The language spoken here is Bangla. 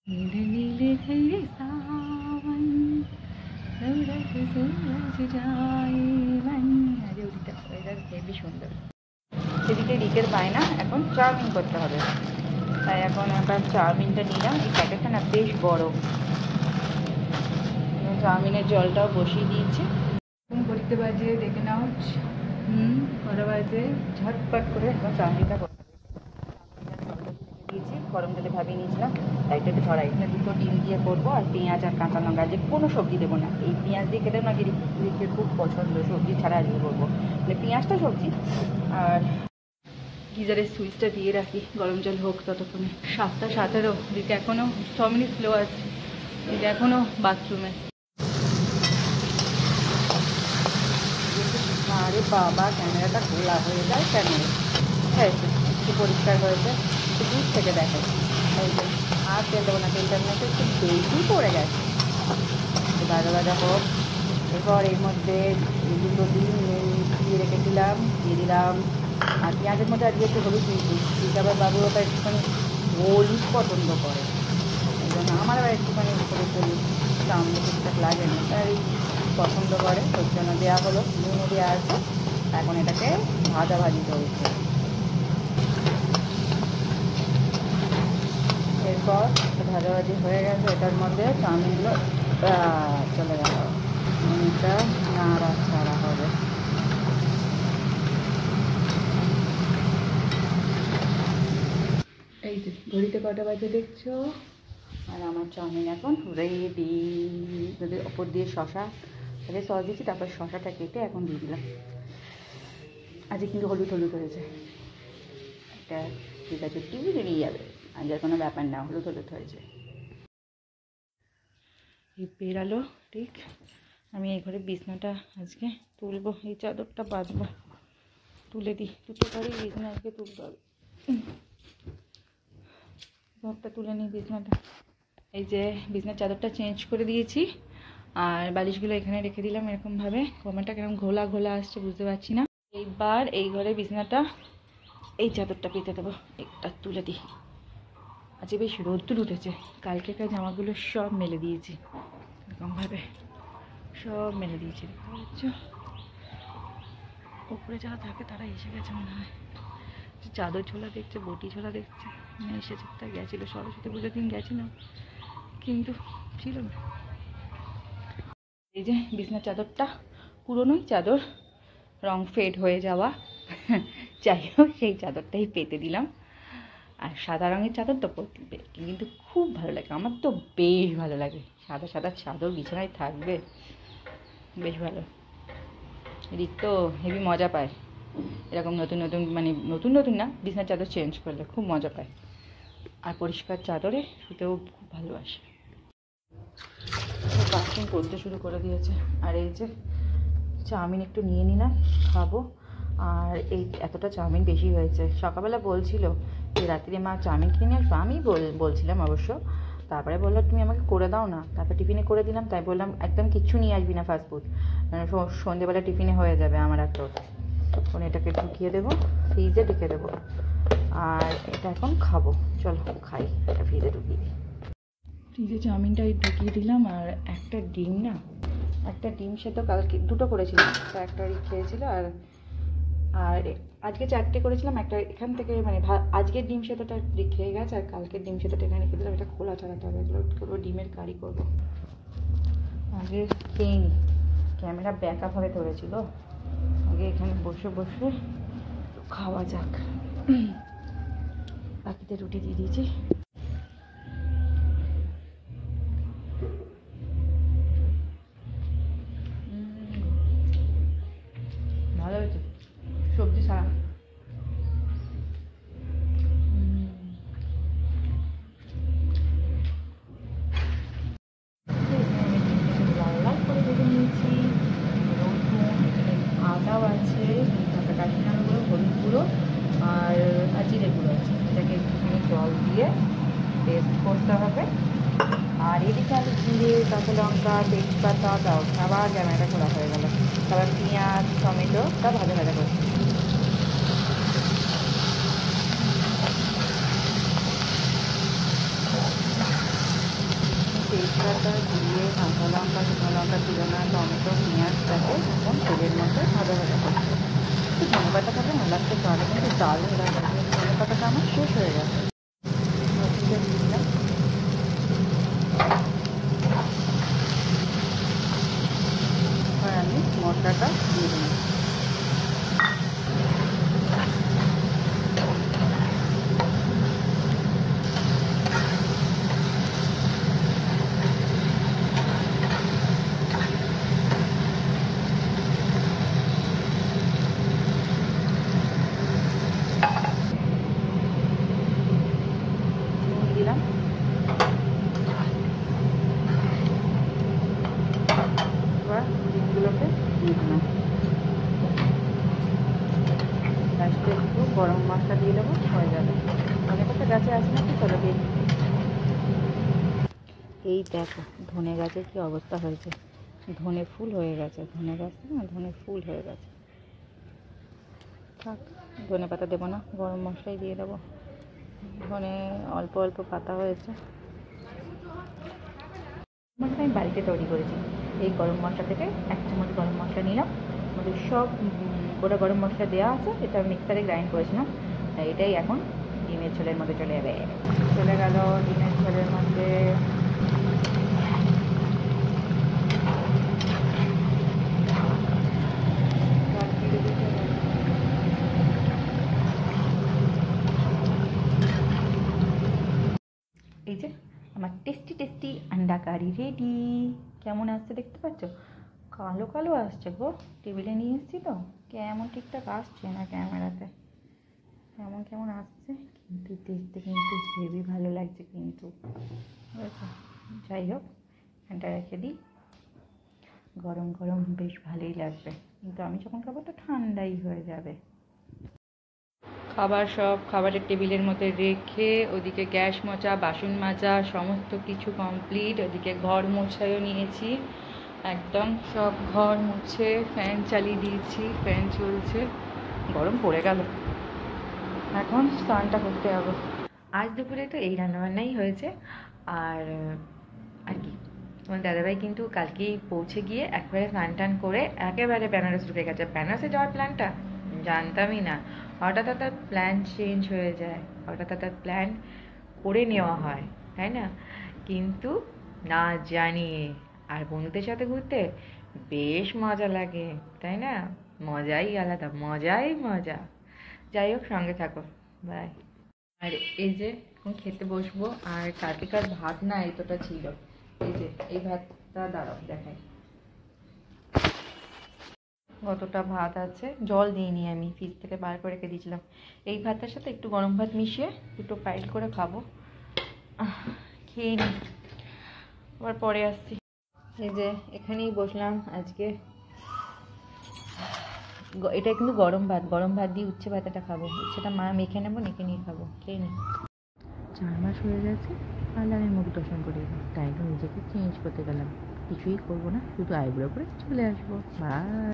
नीले नीले थे सावन दौड़त सूरज जाए मन আরে ওদিকটা ওয়েদার হেবি সুন্দর। সেদিকে রিকের বায়না এখন চাউমিন করতে হবে, তাই এখন একবার চাউমিনটা নিলাম। এই প্যাকেটটা না বেশ বড়। চাউমিনের জলটাও বসিয়ে দিয়েছি। এখন করতে বাজে দেখে নাও, কটা বাজে। ঝটপট করে এখন চাউমিনটা করতে দিয়েছি। গরম তেলে ভাবিয়ে নিয়েছিলাম, তাই একটু ধরা। এখানে দুটো ডিম দিয়ে করবো, আর পেঁয়াজ আর কাঁচা লঙ্কা, যে কোনো সবজি দেবো না। এই পেঁয়াজ দিয়ে খেতে না রিকে খুব পছন্দ, সবজি ছাড়া আজকে করবো, মানে পেঁয়াজটা সবজি। আর গিজারের সুইচটা দিয়ে রাখি, গরম জল হোক ততক্ষণে। 7:17, দিকে এখনও 6 মিনিট স্লো আছে। দিকে এখনও বাথরুমে। আরে বাবা, ক্যামেরাটা খোলা হয়ে যায় কেন? হ্যাঁ, একটু পরিষ্কার হয়েছে, একটু দূর থেকে দেখে। এই যে আর তেল দেবো না, তেলটার মধ্যে একটু বেশি পড়ে গেছে। একটু ভাজা ভাজা হোক। এরপর এর মধ্যে দুটো ডিম দিয়ে রেখেছিলাম দিয়ে দিলাম। আর পেঁয়াজের মধ্যে আজকে একটু হলুদ দিয়েছি। আবার বাবু ওটা একটুখানি হলুদ পছন্দ করে, এই জন্য আমার আবার একটুখানি হলুদ হলুদ চাউমিন ঠিকঠাক লাগে না, তাই পছন্দ করে, ওই জন্য দেওয়া হলো। নুনও দেওয়া আছে। এখন এটাকে ভাজাভাজি চলছে। এরপর ভাজাভাজি হয়ে গেছে, এটার মধ্যে চাউমিনগুলো চলে গেল। এটা নাড়া ছাড়া হবে। এই যে ঘড়িতে কটা বাজে দেখছো, আর আমার চাউমিন এখন রেডি। যদি ওপর দিয়ে শশা আগে সস দিয়েছি, তারপর শশাটা কেটে এখন দিয়ে দিলাম। আজকে কিন্তু হলুদ হলুদ হয়েছে, এটা ঠিক আছে, টিভি বেরিয়ে যাবে, আজ আর কোনো ব্যাপার না, হলুদ হলুদ হয়েছে। এই বেরালো ঠিক। আমি এই ঘরে বিছনাটা আজকে তুলবো, এই চাদরটা বাঁধবো, তুলে দিই। দুটো ঘরেই বিছনা আজকে তুলতে হবে। ঘরটা তুলে নিই, বিছনাটা। এই যে বিছনার চাদরটা চেঞ্জ করে দিয়েছি, আর বালিশগুলো এখানে রেখে দিলাম এরকমভাবে। কমেটা কিরকম ঘোলা ঘোলা আসছে বুঝতে পারছি না। এইবার এই ঘরে বিছনাটা, এই চাদরটা পেতে দেবো। একটা তুলে দিই। আজকে বেশ রোদ্দুর উঠেছে, কালকেকার জামাগুলো সব মেলে দিয়েছি এরকমভাবে, সব মেলে দিয়েছি। দেখতে পাচ্ছ, উপরে যারা থাকে তারা এসে গেছে মনে হয়। চাদর ছোলা দেখছে, বটি ছোলা দেখছে, এসেছে। তাই গেছিলো সরস্বতী পুজোর দিন গেছিলাম, কিন্তু ছিল না। এই যে বিছনার চাদরটা, পুরনোই চাদর, রং ফেড হয়ে যাওয়া, যাই হোক সেই চাদরটাই পেতে দিলাম। আর সাদা রঙের চাদর তো কিন্তু খুব ভালো লাগে, আমার তো বেশ ভালো লাগে। সাদা সাদা চাদর বিছানায় থাকবে, বেশ ভালো। রিক তো হেভি মজা পায় এরকম নতুন নতুন, মানে নতুন নতুন না, বিছনার চাদর চেঞ্জ করলে খুব মজা পায়। আর পরিষ্কার চাদরে শুতেও খুব ভালোবাসে। বাথরুম করতে শুরু করে দিয়েছে। আর এই যে চাউমিন একটু নিয়ে নিলাম, খাবো। আর এই এতটা চাউমিন বেশি হয়েছে। সকালবেলা বলছিল যে রাত্রে মা চাউমিন কিনে আসবো, আমি বলছিলাম অবশ্য। তারপরে বললো তুমি আমাকে করে দাও না, তারপর টিফিনে করে দিলাম। তাই বললাম একদম কিচ্ছু নিয়ে আসবি না ফাস্টফুড, মানে সন্ধ্যেবেলা টিফিনে হয়ে যাবে আমার। একটা তখন এটাকে ঢুকিয়ে দেবো, ফ্রিজে ঢুকিয়ে দেবো। আর এটা এখন খাবো, চলো খাই। এটা ফ্রিজে ঢুকিয়ে দিই। ফ্রিজে চাউমিনটা ঢুকিয়ে দিলাম। আর একটা ডিম না, একটা ডিম সে তো কালকে দুটো করেছিলাম, তা একটা খেয়েছিল। আর আজকে 4টে করেছিলাম। একটা এখান থেকে, মানে আজকের ডিম সেতোটা খেয়ে গেছে, আর কালকের ডিম সেতোটা এখানে রেখে দিলাম। এটা খোলা ছাড়াতে হবে, এগুলো করবো, ডিমের কারি করবো। আগে খেয়ে নিই, ক্যামেরা ব্যাকআপভাবে ধরেছিল। আগে এখানে বসে বসে খাওয়া যাক। বাকিতে রুটি দিয়ে দিয়েছি। ভালো হয়েছে, সবজি ছাড়া। লাল লাল করে ভেজে নিয়েছি। রসুন, আদাও আছে, কাশ্মীর গুঁড়ো, হলুদ গুঁড়ো আর জিরে গুঁড়ো আছে। এটাকে একটুখানি জল দিয়ে পেস্ট করতে হবে। আর এদিকে আমি জিরে, কাঁচা লঙ্কা, তেজপাতা দাও, আবার ক্যামেরাটা খোলা হয়ে গেল। তারপর পেঁয়াজ, টমেটোটা ভাজা ভাজা করছি। তেজপাতা দিয়ে কাঁচা লঙ্কা, শুকনো লঙ্কা ছিল না, টমেটো, পেঁয়াজটাকে এখন তেলের মধ্যে ভাজা ভাজা করছে। একটু ধনে পাতা থাকলে না লাগছে, তাহলে কিন্তু দারুণ লাগে। ধনে পাতাটা আমার শেষ হয়ে গেছে। দিয়ে দিলাম। আর আমি মশলাটা দিয়ে দিলাম। দিলাম এবার ডিমগুলোকে দিয়ে দিলাম। লাস্টে একটু গরম মশলা দিয়ে দেবো, হয়ে যাবে। ধনে পাতা গাছে আছে নাকি, চলো দিয়ে। এই দেখো ধনে গাছের কি অবস্থা হয়েছে, ধনে ফুল হয়ে গেছে। ধনে গাছে না ধনে ফুল হয়ে গেছে। থাক, ধনে পাতা দেবো না, গরম মশলাই দিয়ে দেবো। ধনে অল্প অল্প পাতা হয়েছে। মশলা আমি বাড়িতে তৈরি করেছি। এই গরম মশলা থেকে 1 চামচ গরম মশলা নিলাম, আমাদের সব গোটা গরম মশলা দেওয়া আছে, এটা মিক্সারে গ্রাইন্ড করেছিলাম। এটাই এখন ডিমের ঝোলের মধ্যে চলে যাবে। চলে গেল ডিমের ঝোলের মধ্যে। এই যে আমার টেস্টি টেস্টি আন্ডা কারি রেডি। কেমন আসছে দেখতে পাচ্ছ? কালো কালো আসছে গো, টেবিলে নিয়ে এসেছি তো, কেমন ঠিকঠাক আসছে না ক্যামেরাতে, কেমন কেমন আসছে, কিন্তু দেখতে কিন্তু হেভি ভালো লাগছে কিন্তু। যাই হোক, ফ্যানটা রেখে দিই, গরম গরম বেশ ভালোই লাগবে, কিন্তু আমি যখন খাবো তো ঠান্ডাই হয়ে যাবে। খাবার সব খাবারের টেবিলের মধ্যে রেখে ওদিকে গ্যাস মোছা, বাসন মাজা সমস্ত কিছু কমপ্লিট। ওদিকে ঘর মোছাইও নিয়েছি, একদম সব ঘর মুছে ফ্যান চালিয়ে দিয়েছি, ফ্যান চলছে। গরম পড়ে গেল, এখন স্নানটা করতে হবে। আজ দুপুরে তো এই রান্নাবান্নাই হয়েছে। আর কি, তোমার দাদাভাই কিন্তু কালকেই পৌঁছে গিয়ে একবারে স্নান টান করে একেবারে বেনারস ঢুকে গেছে। বেনারসে যাওয়ার প্ল্যানটা জানতামই না, হঠাৎ হঠাৎ প্ল্যান চেঞ্জ হয়ে যায়, হঠাৎ হঠাৎ প্ল্যান করে নেওয়া হয়, তাই না? কিন্তু না জানিয়ে, আর বন্ধুদের সাথে ঘুরতে বেশ মজা লাগে, তাই না? মজাই আলাদা, মজাই মজা। যাই হোক, সঙ্গে থাকো, বাই। আর এই যে এখন খেতে বসবো। আর কালকেকার ভাত না এতটা ছিল, এই যে এই ভাতটা দাঁড়াও দেখাই, কতটা ভাত আছে। জল দিইনি আমি, ফ্রিজ থেকে বার করে রেখে দিয়েছিলাম। এই ভাতের সাথে একটু গরম ভাত মিশিয়ে দুটো ফ্রাইড করে খাবো। খেয়ে নিই, আবার পরে আসছি। এই যে এখানেই বসলাম আজকে। এটা কিন্তু গরম ভাত, গরম ভাত দিয়ে উচ্ছে ভাতাটা খাবো। উচ্ছেটা মা মেখে নেবো, মেখে নিয়ে খাবো। খেয়ে নিই। 4 মাস হয়ে গেছে পার্লারে মুখ দর্শন করি, তাই নিজেকে চেঞ্জ করতে গেলাম। কিছুই করবো না, শুধু আইব্রো করে চলে আসবো। বাই।